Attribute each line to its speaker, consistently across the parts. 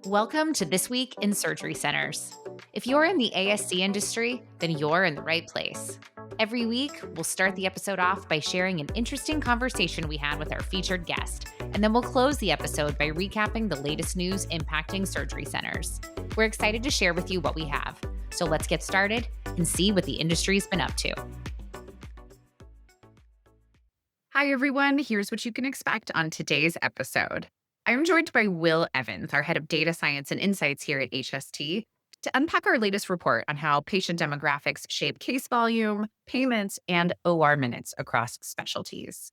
Speaker 1: Welcome to This Week in Surgery Centers. If you're in the ASC industry, then you're in the right place. Every week, we'll start the episode off by sharing an interesting conversation we had with our featured guest, and then we'll close the episode by recapping the latest news impacting surgery centers. We're excited to share with you what we have, so let's get started and see what the industry's been up to.
Speaker 2: Hi, everyone. Here's what you can expect on today's episode. I'm joined by Will Evans, our head of data science and insights here at HST, to unpack our latest report on how patient demographics shape case volume, payments, and OR minutes across specialties.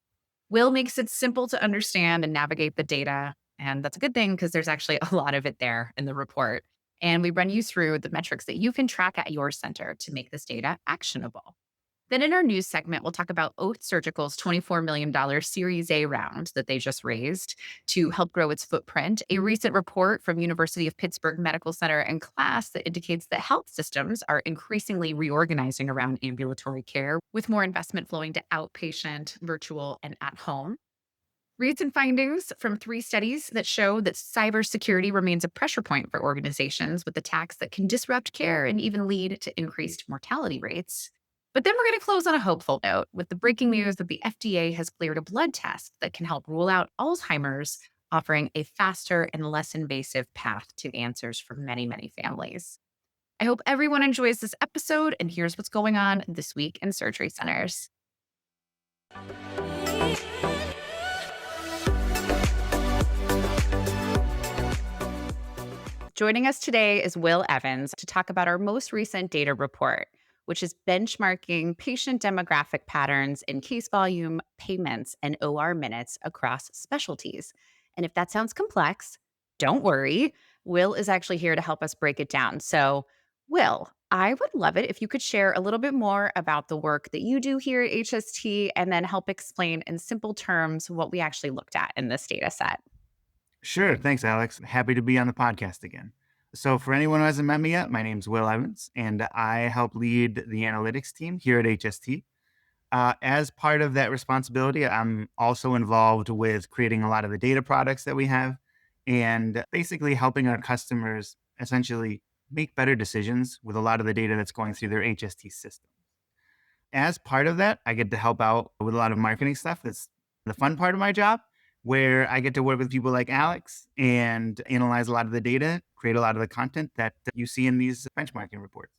Speaker 2: Will makes it simple to understand and navigate the data. And that's a good thing because there's actually a lot of it there in the report. And we run you through the metrics that you can track at your center to make this data actionable. Then in our news segment, we'll talk about Oath Surgical's $24 million Series A round that they just raised to help grow its footprint. A recent report from University of Pittsburgh Medical Center and class that indicates that health systems are increasingly reorganizing around ambulatory care, with more investment flowing to outpatient, virtual, and at home. Recent findings from 3 studies that show that cybersecurity remains a pressure point for organizations with attacks that can disrupt care and even lead to increased mortality rates. But then we're going to close on a hopeful note with the breaking news that the FDA has cleared a blood test that can help rule out Alzheimer's, offering a faster and less invasive path to answers for many, many families. I hope everyone enjoys this episode, and here's what's going on this week in surgery centers. Joining us today is Will Evans to talk about our most recent data report, which is benchmarking patient demographic patterns in case volume, payments, and OR minutes across specialties. And if that sounds complex, don't worry. Will is actually here to help us break it down. So, Will, I would love it if you could share a little bit more about the work that you do here at HST and then help explain in simple terms what we actually looked at in this data set.
Speaker 3: Sure. Thanks, Alex. Happy to be on the podcast again. So, for anyone who hasn't met me yet, my name's Will Evans, and I help lead the analytics team here at HST. As part of that responsibility, I'm also involved with creating a lot of the data products that we have and basically helping our customers essentially make better decisions with a lot of the data that's going through their HST system. As part of that, I get to help out with a lot of marketing stuff. That's the fun part of my job, where I get to work with people like Alex and analyze a lot of the data, create a lot of the content that you see in these benchmarking reports.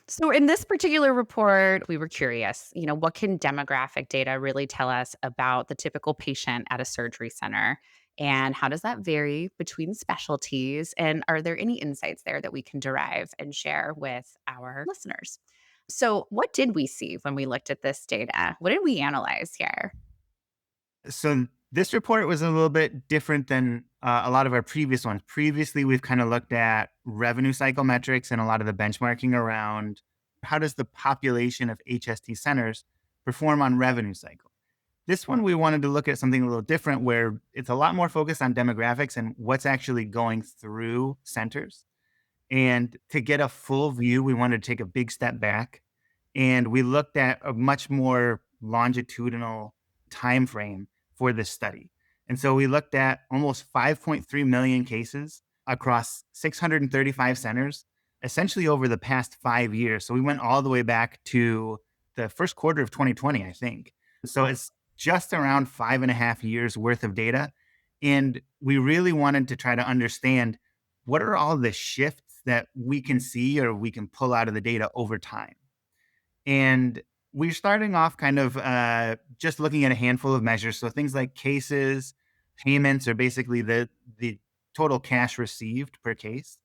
Speaker 2: So, in this particular report, we were curious, what can demographic data really tell us about the typical patient at a surgery center? And how does that vary between specialties? And are there any insights there that we can derive and share with our listeners? So, what did we see when we looked at this data? What did we analyze here?
Speaker 3: So this report was a little bit different than a lot of our previous ones. Previously, we've kind of looked at revenue cycle metrics and a lot of the benchmarking around how does the population of HST centers perform on revenue cycle. This one, we wanted to look at something a little different where it's a lot more focused on demographics and what's actually going through centers. And to get a full view, we wanted to take a big step back and we looked at a much more longitudinal time frame for this study. And so we looked at almost 5.3 million cases across 635 centers, essentially over the past 5 years. So we went all the way back to the first quarter of 2020, I think. So it's just around 5.5 years worth of data. And we really wanted to try to understand what are all the shifts that we can see or we can pull out of the data over time. And we're starting off kind of just looking at a handful of measures. So things like cases, payments are basically the total cash received per case,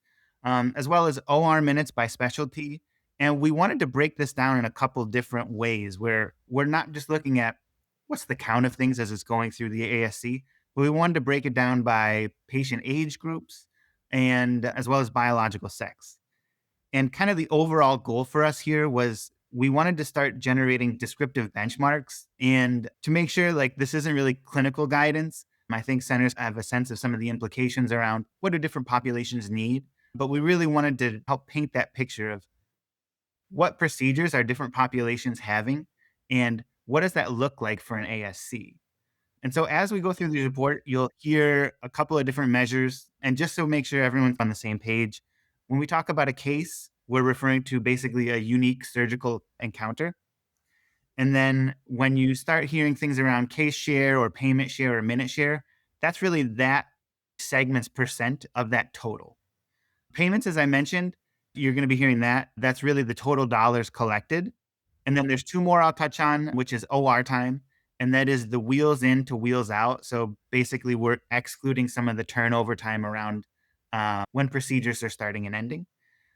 Speaker 3: as well as OR minutes by specialty. And we wanted to break this down in a couple different ways where we're not just looking at what's the count of things as it's going through the ASC, but we wanted to break it down by patient age groups and as well as biological sex. And kind of the overall goal for us here was we wanted to start generating descriptive benchmarks and to make sure like this isn't really clinical guidance. I think centers have a sense of some of the implications around what do different populations need, but we really wanted to help paint that picture of what procedures are different populations having and what does that look like for an ASC. And so as we go through the report, you'll hear a couple of different measures. And just to make sure everyone's on the same page, when we talk about a case, we're referring to basically a unique surgical encounter. And then when you start hearing things around case share or payment share or minute share, that's really that segment's percent of that total. Payments, as I mentioned, you're going to be hearing that. That's really the total dollars collected. And then there's two more I'll touch on, which is OR time. And that is the wheels in to wheels out. So basically, we're excluding some of the turnover time around when procedures are starting and ending.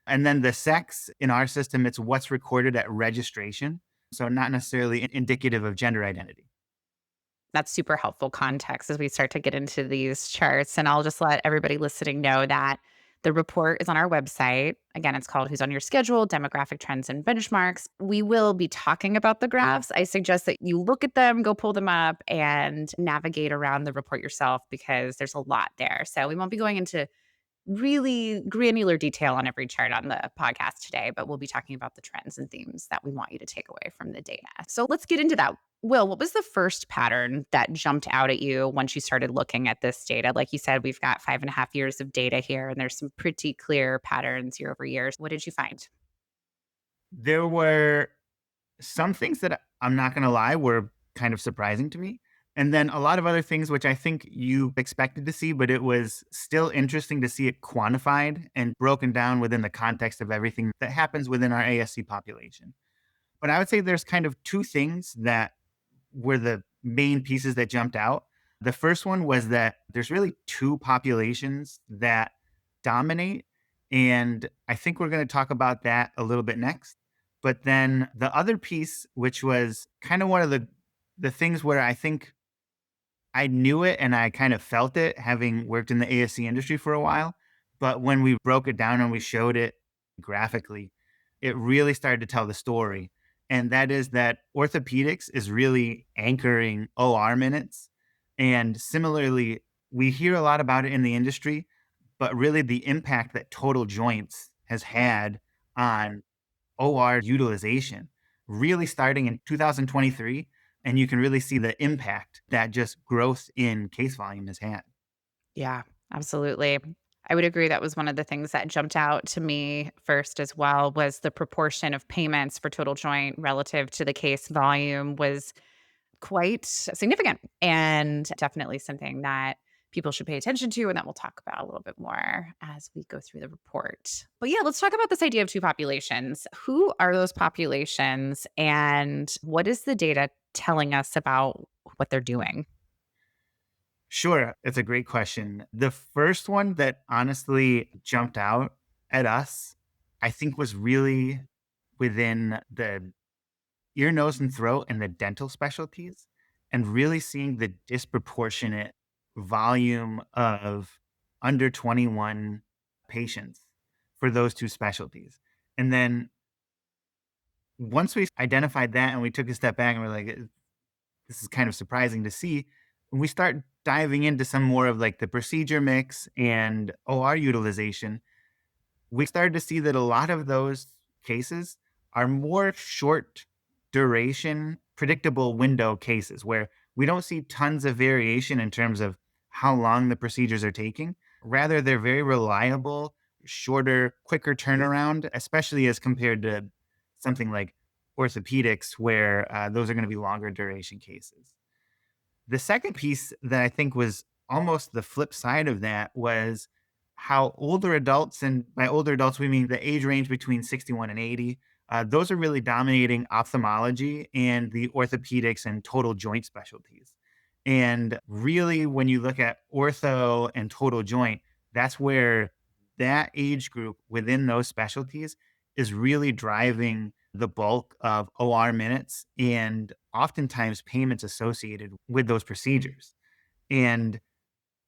Speaker 3: And then the sex in our system, it's what's recorded at registration. So not necessarily indicative of gender identity.
Speaker 2: That's super helpful context as we start to get into these charts. And I'll just let everybody listening know that the report is on our website. Again, it's called Who's on Your Schedule, Demographic Trends and Benchmarks. We will be talking about the graphs. I suggest that you look at them, go pull them up, and navigate around the report yourself because there's a lot there. So we won't be going into really granular detail on every chart on the podcast today, but we'll be talking about the trends and themes that we want you to take away from the data. So let's get into that. Will, what was the first pattern that jumped out at you once you started looking at this data? Like you said, we've got 5.5 years of data here, and there's some pretty clear patterns year over year. What did you find?
Speaker 3: There were some things that I'm not going to lie were kind of surprising to me. And then a lot of other things which I think you expected to see, but it was still interesting to see it quantified and broken down within the context of everything that happens within our ASC population. But I would say there's kind of two things that were the main pieces that jumped out. The first one was that there's really two populations that dominate. And I think we're going to talk about that a little bit next. But then the other piece, which was kind of one of the things where I think I knew it and I kind of felt it having worked in the ASC industry for a while. But when we broke it down and we showed it graphically, it really started to tell the story. And that is that orthopedics is really anchoring OR minutes. And similarly, we hear a lot about it in the industry, but really the impact that total joints has had on OR utilization, really starting in 2023. And you can really see the impact that just growth in case volume has had.
Speaker 2: Yeah, absolutely. I would agree that was one of the things that jumped out to me first as well was the proportion of payments for total joint relative to the case volume was quite significant and definitely something that people should pay attention to and that we'll talk about a little bit more as we go through the report. But yeah, let's talk about this idea of two populations. Who are those populations and what is the data telling us about what they're doing?
Speaker 3: Sure, it's a great question. The first one that honestly jumped out at us, I think was really within the ear, nose, and throat and the dental specialties, and really seeing the disproportionate volume of under 21 patients for those two specialties. And then once we identified that and we took a step back and we're like, this is kind of surprising to see. When we start diving into some more of like the procedure mix and OR utilization, we started to see that a lot of those cases are more short duration, predictable window cases where we don't see tons of variation in terms of how long the procedures are taking. Rather, they're very reliable, shorter, quicker turnaround, especially as compared to something like orthopedics, where those are going to be longer duration cases. The second piece that I think was almost the flip side of that was how older adults, and by older adults, we mean the age range between 61 and 80, those are really dominating ophthalmology and the orthopedics and total joint specialties. And really, when you look at ortho and total joint, that's where that age group within those specialties is really driving the bulk of OR minutes and oftentimes payments associated with those procedures. And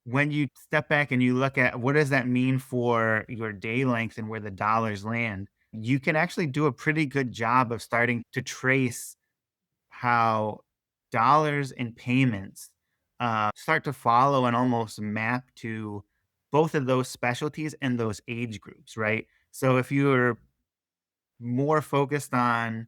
Speaker 3: when you step back and you look at what does that mean for your day length and where the dollars land, you can actually do a pretty good job of starting to trace how dollars and payments start to follow and almost map to both of those specialties and those age groups, right? So if you're more focused on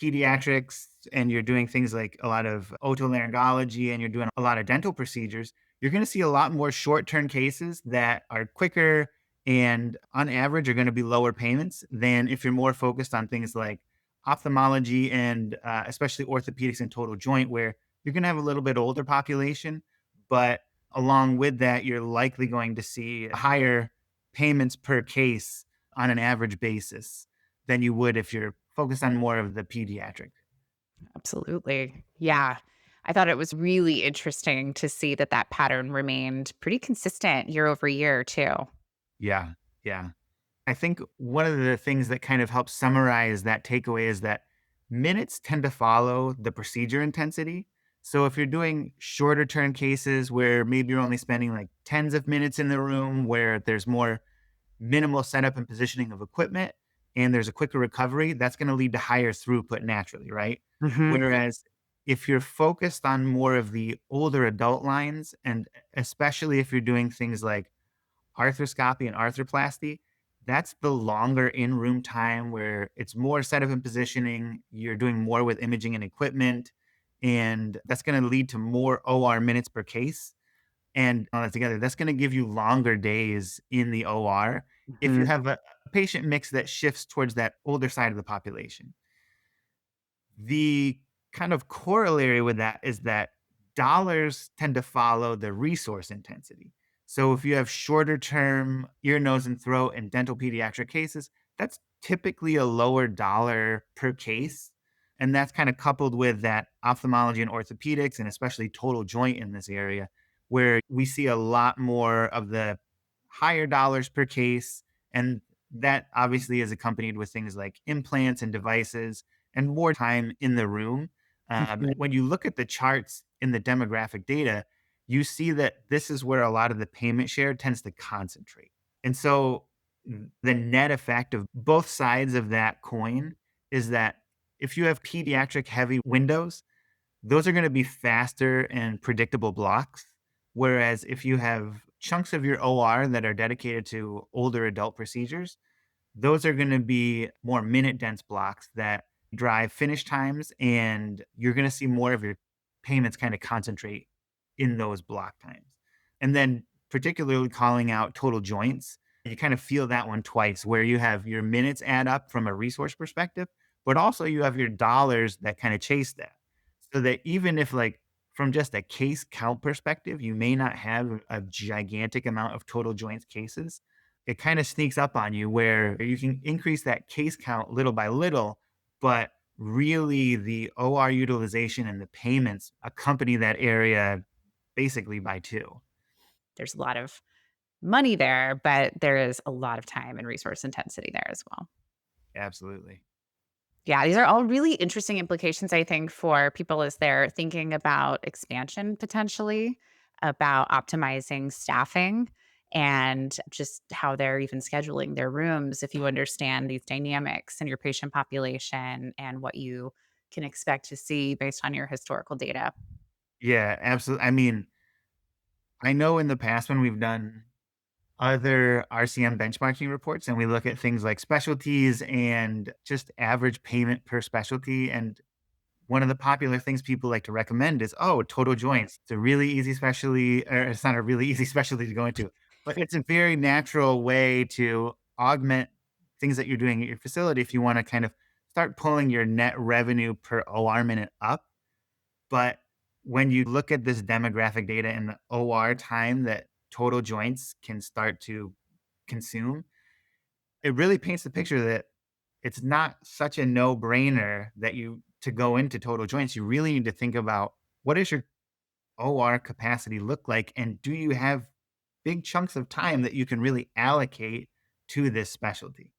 Speaker 3: pediatrics and you're doing things like a lot of otolaryngology and you're doing a lot of dental procedures, you're going to see a lot more short-term cases that are quicker and on average are going to be lower payments than if you're more focused on things like ophthalmology and especially orthopedics and total joint, where you're going to have a little bit older population, but along with that, you're likely going to see higher payments per case on an average basis than you would if you're focused on more of the pediatric.
Speaker 2: Absolutely. Yeah. I thought it was really interesting to see that that pattern remained pretty consistent year over year, too.
Speaker 3: Yeah. Yeah. I think one of the things that kind of helps summarize that takeaway is that minutes tend to follow the procedure intensity. So if you're doing shorter term cases where maybe you're only spending like tens of minutes in the room where there's more minimal setup and positioning of equipment and there's a quicker recovery, that's going to lead to higher throughput naturally, right?
Speaker 2: Hmm.
Speaker 3: Whereas if you're focused on more of the older adult lines, and especially if you're doing things like arthroscopy and arthroplasty, that's the longer in-room time where it's more setup and positioning. You're doing more with imaging and equipment, and that's going to lead to more OR minutes per case. And all that together, that's going to give you longer days in the OR if you
Speaker 2: Hmm.
Speaker 3: have a patient mix that shifts towards that older side of the population. The kind of corollary with that is that dollars tend to follow the resource intensity. So if you have shorter term ear, nose, and throat and dental pediatric cases, that's typically a lower dollar per case. And that's kind of coupled with that ophthalmology and orthopedics, and especially total joint in this area, where we see a lot more of the higher dollars per case. And that obviously is accompanied with things like implants and devices and more time in the room. When you look at the charts in the demographic data, you see that this is where a lot of the payment share tends to concentrate. And so the net effect of both sides of that coin is that if you have pediatric heavy windows, those are going to be faster and predictable blocks. Whereas if you have chunks of your OR that are dedicated to older adult procedures, those are gonna be more minute dense blocks that drive finish times, and you're gonna see more of your payments kinda concentrate in those block times. And then particularly calling out total joints, you kind of feel that one twice, where you have your minutes add up from a resource perspective, but also you have your dollars that kinda chase that. So that even if, like, from just a case count perspective, you may not have a gigantic amount of total joints cases, it kind of sneaks up on you where you can increase that case count little by little, but really the OR utilization and the payments accompany that area basically by two.
Speaker 2: There's a lot of money there, but there is a lot of time and resource intensity there as well.
Speaker 3: Absolutely.
Speaker 2: Yeah, these are all really interesting implications, I think, for people as they're thinking about expansion potentially, about optimizing staffing, and just how they're even scheduling their rooms. If you understand these dynamics in your patient population and what you can expect to see based on your historical data.
Speaker 3: Yeah, absolutely. I mean, I know in the past when we've done other RCM benchmarking reports and we look at things like specialties and just average payment per specialty, and one of the popular things people like to recommend is, oh, total joints. It's a really easy specialty, or it's not a really easy specialty to go into, but it's a very natural way to augment things that you're doing at your facility if you want to kind of start pulling your net revenue per OR minute up. But when you look at this demographic data and the OR time that total joints can start to consume, it really paints the picture that it's not such a no-brainer that you to go into total joints. You really need to think about what does your OR capacity look like, and do you have big chunks of time that you can really allocate to this specialty?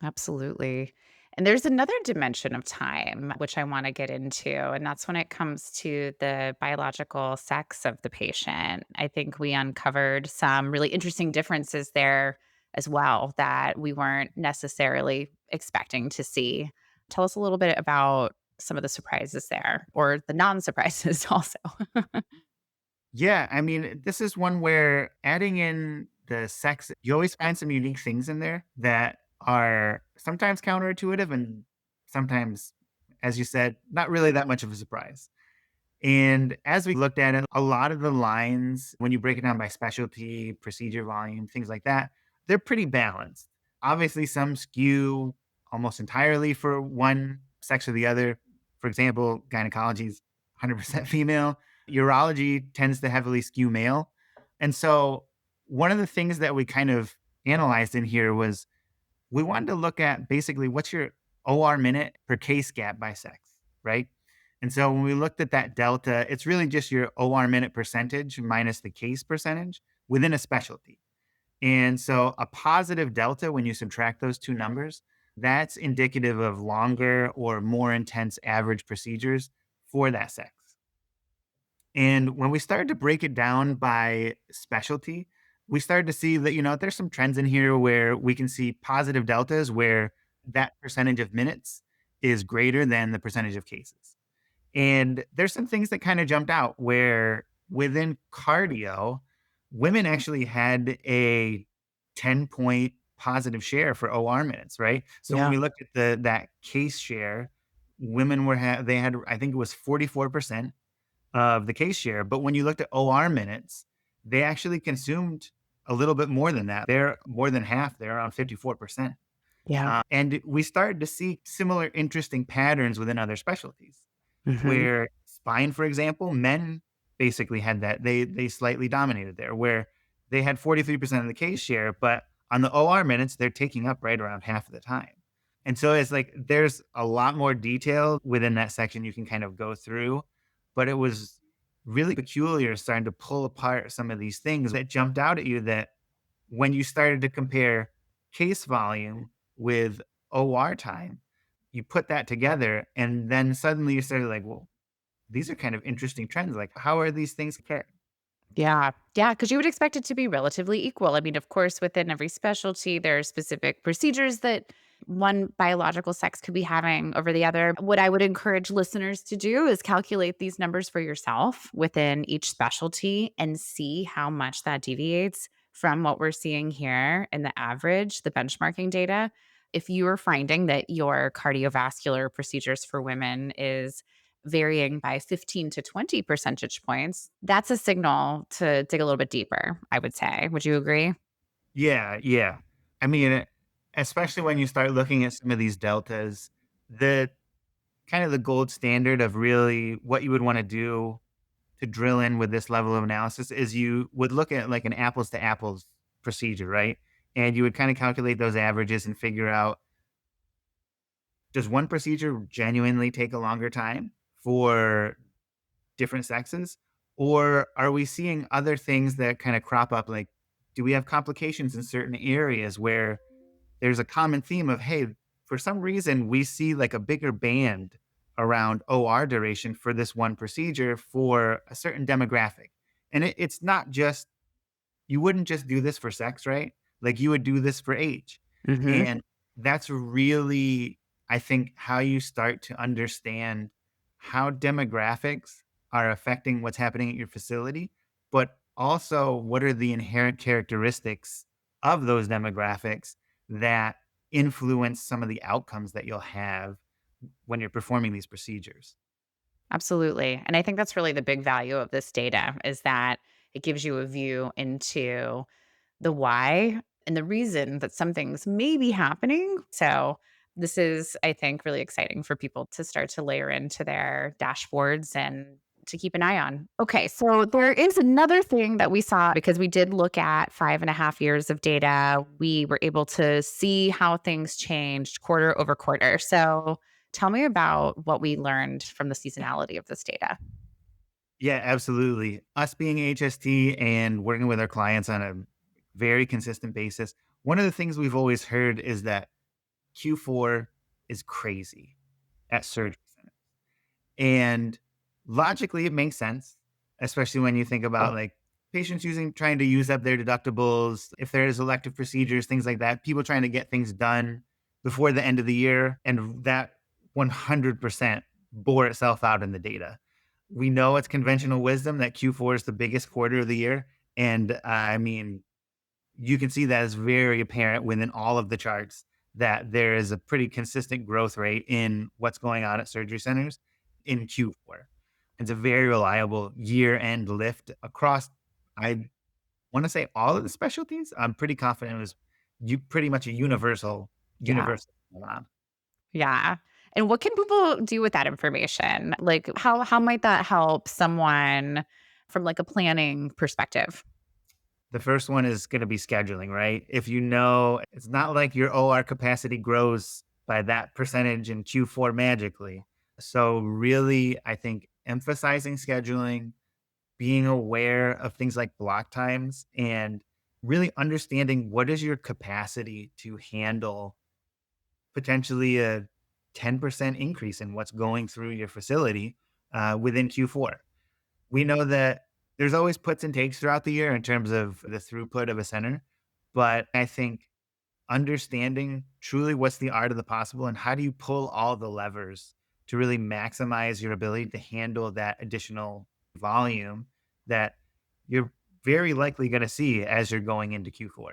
Speaker 2: Absolutely. And there's another dimension of time which I want to get into, and that's when it comes to the biological sex of the patient. I think we uncovered some really interesting differences there as well that we weren't necessarily expecting to see. Tell us a little bit about some of the surprises there, or the non surprises also.
Speaker 3: Yeah, I mean, this is one where adding in the sex, you always find some unique things in there that are sometimes counterintuitive and sometimes as you said, not really that much of a surprise. And as we looked at it, a lot of the lines, when you break it down by specialty, procedure volume, things like that, they're pretty balanced. Obviously, some skew almost entirely for one sex or the other. For example, gynecology is 100% female. Urology tends to heavily skew male. And so, one of the things that we kind of analyzed in here was we wanted to look at basically what's your OR minute per case gap by sex, right? And so when we looked at that delta, it's really just your OR minute percentage minus the case percentage within a specialty. And so a positive delta, when you subtract those two numbers, that's indicative of longer or more intense average procedures for that sex. And when we started to break it down by specialty, we started to see that, there's some trends in here where we can see positive deltas where that percentage of minutes is greater than the percentage of cases. And there's some things that kind of jumped out where within cardio, women actually had a 10-point positive share for OR minutes, right? So when
Speaker 2: Yeah.
Speaker 3: we looked at that case share, women they had, I think it was 44% of the case share. But when you looked at OR minutes, they actually consumed a little bit more than that. They're more than half. They're around 54%.
Speaker 2: Yeah.
Speaker 3: And we started to see similar interesting patterns within other specialties
Speaker 2: Hmm.
Speaker 3: where spine, for example, men basically had that. They slightly dominated there, where they had 43% of the case share, but on the OR minutes, they're taking up right around half of the time. And so it's like there's a lot more detail within that section you can kind of go through, but it was really peculiar starting to pull apart some of these things that jumped out at you that when you started to compare case volume with OR time, you put that together and then suddenly you started like, well, these are kind of interesting trends. Like, how are these things compared?
Speaker 2: Yeah. Yeah. Because you would expect it to be relatively equal. I mean, of course, within every specialty, there are specific procedures that one biological sex could be having over the other. What I would encourage listeners to do is calculate these numbers for yourself within each specialty and see how much that deviates from what we're seeing here in the average, the benchmarking data. If you are finding that your cardiovascular procedures for women is varying by 15 to 20 percentage points, that's a signal to dig a little bit deeper, I would say. Would you agree?
Speaker 3: Yeah, yeah. I mean, especially when you start looking at some of these deltas, the kind of the gold standard of really what you would want to do to drill in with this level of analysis is you would look at like an apples to apples procedure, right? And you would kind of calculate those averages and figure out, does one procedure genuinely take a longer time for different sexes? Or are we seeing other things that kind of crop up? Like, do we have complications in certain areas where there's a common theme of, hey, for some reason, we see like a bigger band around OR duration for this one procedure for a certain demographic? And it's not just, you wouldn't just do this for sex, right? Like you would do this for age.
Speaker 2: Hmm.
Speaker 3: And that's really, I think, how you start to understand how demographics are affecting what's happening at your facility, but also what are the inherent characteristics of those demographics that influence some of the outcomes that you'll have when you're performing these procedures.
Speaker 2: Absolutely. And I think that's really the big value of this data is that it gives you a view into the why and the reason that some things may be happening. So, this is, I think, really exciting for people to start to layer into their dashboards and to keep an eye on. Okay, so there is another thing that we saw because we did look at 5.5 years of data. We were able to see how things changed quarter over quarter. So, tell me about what we learned from the seasonality of this data.
Speaker 3: Yeah, absolutely. Us being HST and working with our clients on a very consistent basis, one of the things we've always heard is that Q4 is crazy at surgery centers. And logically, it makes sense, especially when you think about like patients trying to use up their deductibles, if there's elective procedures, things like that, people trying to get things done before the end of the year. And that 100% bore itself out in the data. We know it's conventional wisdom that Q4 is the biggest quarter of the year. And I mean, you can see that is very apparent within all of the charts that there is a pretty consistent growth rate in what's going on at surgery centers in Q4. It's a very reliable year-end lift across, I want to say, all of the specialties. I'm pretty confident it was pretty much a
Speaker 2: Yeah.
Speaker 3: universal phenomenon.
Speaker 2: Yeah. And what can people do with that information? Like how might that help someone from like a planning perspective?
Speaker 3: The first one is going to be scheduling, right? If you know, it's not like your OR capacity grows by that percentage in Q4 magically. So, really, I think emphasizing scheduling, being aware of things like block times, and really understanding what is your capacity to handle potentially a 10% increase in what's going through your facility within Q4. We know that there's always puts and takes throughout the year in terms of the throughput of a center, but I think understanding truly what's the art of the possible and how do you pull all the levers to really maximize your ability to handle that additional volume that you're very likely going to see as you're going into Q4.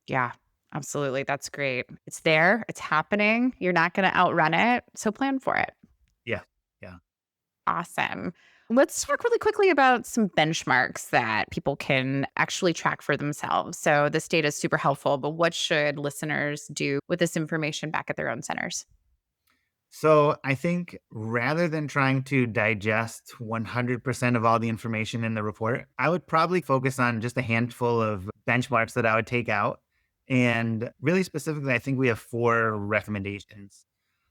Speaker 2: Yeah, absolutely. That's great. It's there, it's happening. You're not going to outrun it. So plan for it.
Speaker 3: Yeah. Yeah.
Speaker 2: Awesome. Let's talk really quickly about some benchmarks that people can actually track for themselves. So, this data is super helpful, but what should listeners do with this information back at their own centers?
Speaker 3: So I think rather than trying to digest 100% of all the information in the report, I would probably focus on just a handful of benchmarks that I would take out. And really specifically, I think we have four recommendations.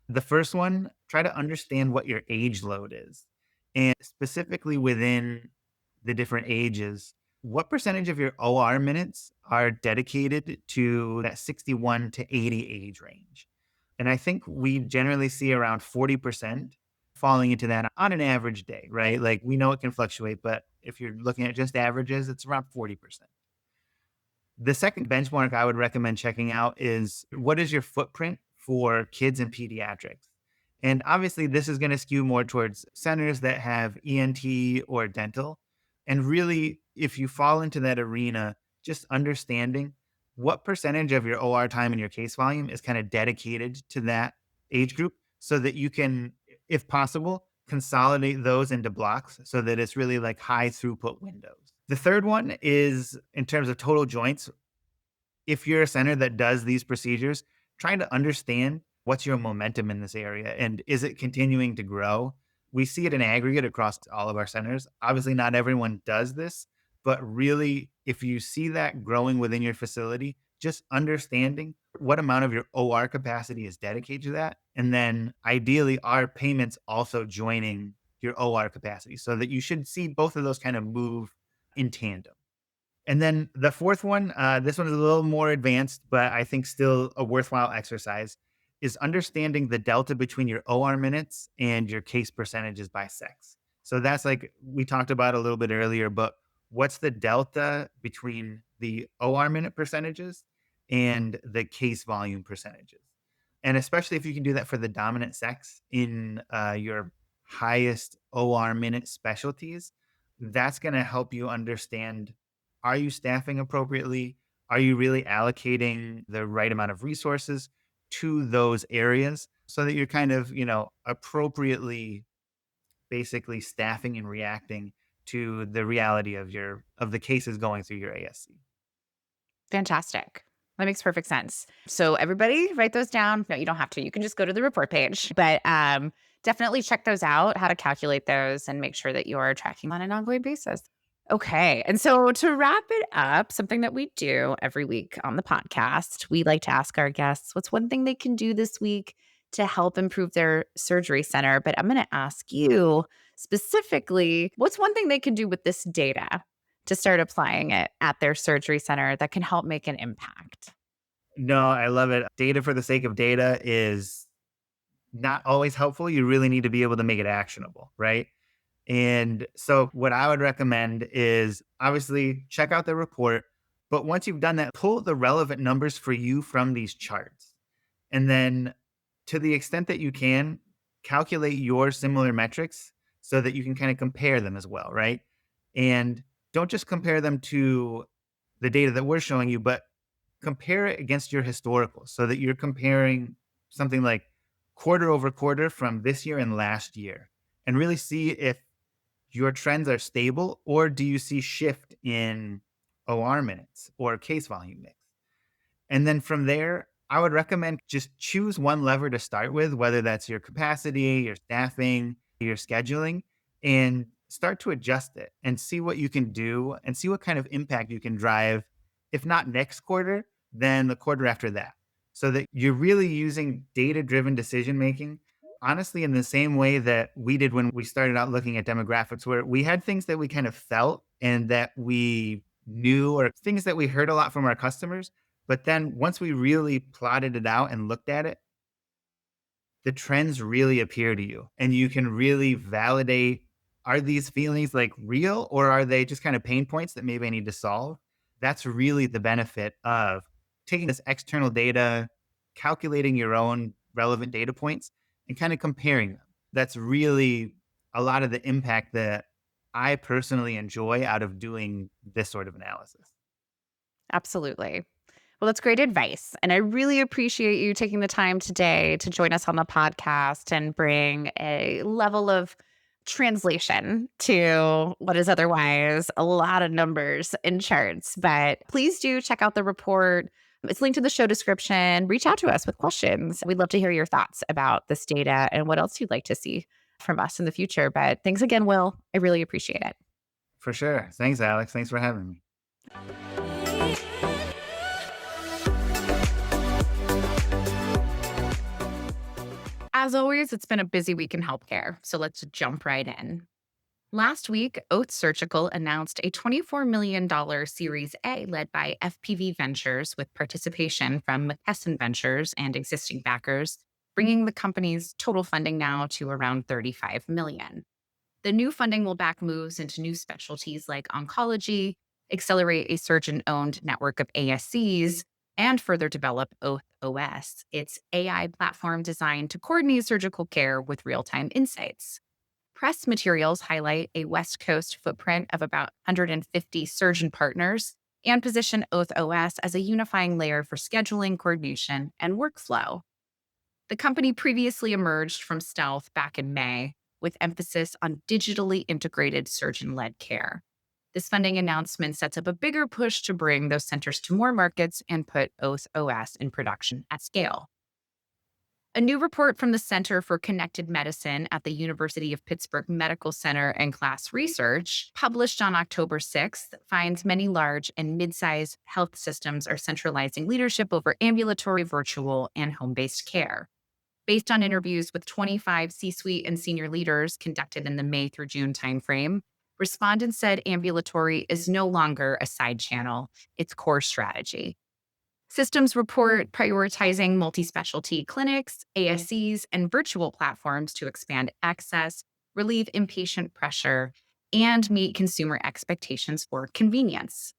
Speaker 3: The first one, try to understand what your age load is. And specifically within the different ages, what percentage of your OR minutes are dedicated to that 61 to 80 age range? And I think we generally see around 40% falling into that on an average day, right? Like we know it can fluctuate, but if you're looking at just averages, it's around 40%. The second benchmark I would recommend checking out is what is your footprint for kids and pediatrics? And obviously, this is going to skew more towards centers that have ENT or dental. And really, if you fall into that arena, just understanding what percentage of your OR time and your case volume is kind of dedicated to that age group so that you can, if possible, consolidate those into blocks so that it's really like high throughput windows. The third one is in terms of total joints. If you're a center that does these procedures, trying to understand what's your momentum in this area and is it continuing to grow? We see it in aggregate across all of our centers. Obviously, not everyone does this, but really, if you see that growing within your facility, just understanding what amount of your OR capacity is dedicated to that. And then ideally, are payments also joining your OR capacity so that you should see both of those kind of move in tandem. And then the fourth one, this one is a little more advanced, but I think still a worthwhile exercise, is understanding the delta between your OR minutes and your case percentages by sex. So that's like we talked about a little bit earlier, but what's the delta between the OR minute percentages and the case volume percentages? And especially if you can do that for the dominant sex in your highest OR minute specialties, that's going to help you understand, are you staffing appropriately? Are you really allocating the right amount of resources to those areas so that you're kind of, appropriately basically staffing and reacting to the reality of the cases going through your ASC?
Speaker 2: Fantastic. That makes perfect sense. So everybody write those down. No, you don't have to. You can just go to the report page. But definitely check those out, how to calculate those and make sure that you're tracking on an ongoing basis. Okay. And so to wrap it up, something that we do every week on the podcast, we like to ask our guests what's one thing they can do this week to help improve their surgery center. But I'm going to ask you specifically, what's one thing they can do with this data to start applying it at their surgery center that can help make an impact?
Speaker 3: No, I love it. Data for the sake of data is not always helpful. You really need to be able to make it actionable, right? And so, what I would recommend is obviously check out the report. But once you've done that, pull the relevant numbers for you from these charts. And then, to the extent that you can, calculate your similar metrics so that you can kind of compare them as well, right? And don't just compare them to the data that we're showing you, but compare it against your historical so that you're comparing something like quarter over quarter from this year and last year, and really see if your trends are stable, or do you see shift in OR minutes or case volume mix? And then from there, I would recommend just choose one lever to start with, whether that's your capacity, your staffing, your scheduling, and start to adjust it and see what you can do and see what kind of impact you can drive, if not next quarter, then the quarter after that. So that you're really using data driven decision making, honestly, in the same way that we did when we started out looking at demographics, where we had things that we kind of felt and that we knew, or things that we heard a lot from our customers. But then once we really plotted it out and looked at it, the trends really appear to you and you can really validate, are these feelings like real, or are they just kind of pain points that maybe I need to solve? That's really the benefit of taking this external data, calculating your own relevant data points, and kind of comparing them. That's really a lot of the impact that I personally enjoy out of doing this sort of analysis.
Speaker 2: Absolutely. Well, that's great advice. And I really appreciate you taking the time today to join us on the podcast and bring a level of translation to what is otherwise a lot of numbers and charts. But please do check out the report. It's linked in the show description. Reach out to us with questions. We'd love to hear your thoughts about this data and what else you'd like to see from us in the future. But thanks again, Will. I really appreciate it.
Speaker 3: For sure. Thanks, Alex. Thanks for having me.
Speaker 2: As always, it's been a busy week in healthcare, so let's jump right in. Last week, Oath Surgical announced a $24 million Series A led by FPV Ventures with participation from McKesson Ventures and existing backers, bringing the company's total funding now to around $35 million. The new funding will back moves into new specialties like oncology, accelerate a surgeon owned network of ASCs, and further develop Oath OS, its AI platform designed to coordinate surgical care with real time insights. Press materials highlight a West Coast footprint of about 150 surgeon partners and position Oath OS as a unifying layer for scheduling, coordination, and workflow. The company previously emerged from stealth back in May with emphasis on digitally integrated surgeon led care. This funding announcement sets up a bigger push to bring those centers to more markets and put Oath OS in production at scale. A new report from the Center for Connected Medicine at the University of Pittsburgh Medical Center and Class Research, published on October 6th, finds many large and mid-sized health systems are centralizing leadership over ambulatory, virtual, and home-based care. Based on interviews with 25 C-suite and senior leaders conducted in the May through June timeframe, respondents said ambulatory is no longer a side channel, it's core strategy. Systems report prioritizing multi-specialty clinics, ASCs, and virtual platforms to expand access, relieve inpatient pressure, and meet consumer expectations for convenience.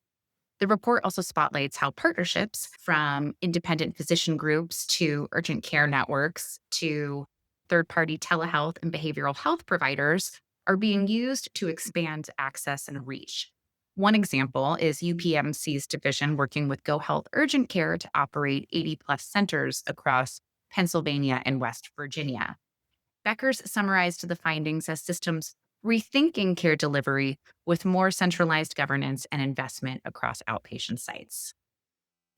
Speaker 2: The report also spotlights how partnerships from independent physician groups to urgent care networks to third-party telehealth and behavioral health providers are being used to expand access and reach. One example is UPMC's division working with GoHealth Urgent Care to operate 80-plus centers across Pennsylvania and West Virginia. Beckers summarized the findings as systems rethinking care delivery with more centralized governance and investment across outpatient sites.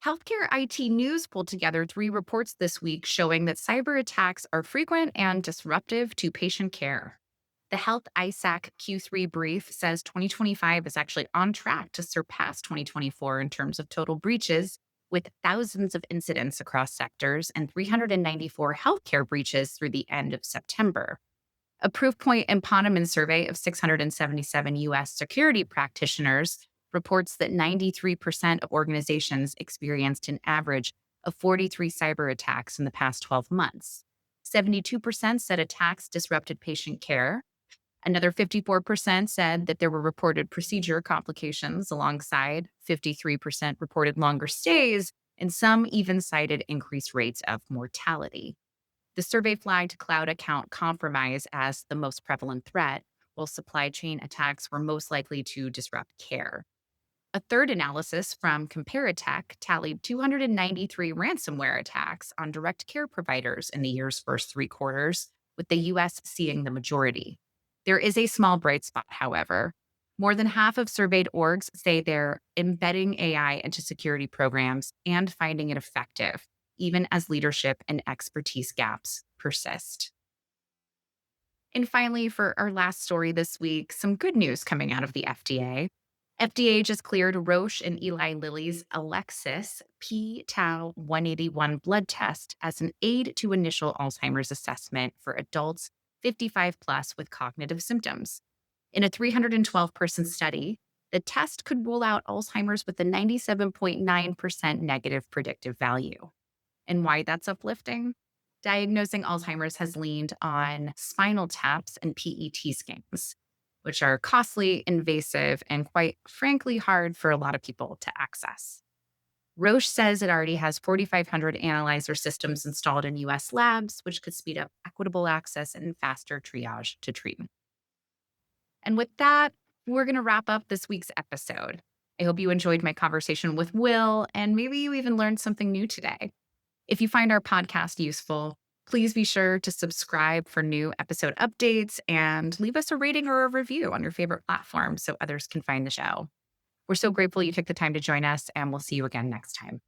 Speaker 2: Healthcare IT News pulled together 3 reports this week showing that cyber attacks are frequent and disruptive to patient care. The Health ISAC Q3 brief says 2025 is actually on track to surpass 2024 in terms of total breaches, with thousands of incidents across sectors and 394 healthcare breaches through the end of September. A proof point and Poneman survey of 677 U.S. security practitioners reports that 93% of organizations experienced an average of 43 cyber attacks in the past 12 months. 72% said attacks disrupted patient care. Another 54% said that there were reported procedure complications, alongside 53% reported longer stays, and some even cited increased rates of mortality. The survey flagged cloud account compromise as the most prevalent threat, while supply chain attacks were most likely to disrupt care. A third analysis from CompareAttack tallied 293 ransomware attacks on direct care providers in the year's first 3 quarters, with the US seeing the majority. There is a small bright spot, however. More than half of surveyed orgs say they're embedding AI into security programs and finding it effective, even as leadership and expertise gaps persist. And finally, for our last story this week, some good news coming out of the FDA. FDA just cleared Roche and Eli Lilly's Alexis p-tau 181 blood test as an aid to initial Alzheimer's assessment for adults 55 plus with cognitive symptoms. In a 312-person study, the test could rule out Alzheimer's with a 97.9% negative predictive value. And why that's uplifting? Diagnosing Alzheimer's has leaned on spinal taps and PET scans, which are costly, invasive, and quite frankly hard for a lot of people to access. Roche says it already has 4,500 analyzer systems installed in US labs, which could speed up equitable access and faster triage to treatment. And with that, we're going to wrap up this week's episode. I hope you enjoyed my conversation with Will, and maybe you even learned something new today. If you find our podcast useful, please be sure to subscribe for new episode updates and leave us a rating or a review on your favorite platform so others can find the show. We're so grateful you took the time to join us, and we'll see you again next time.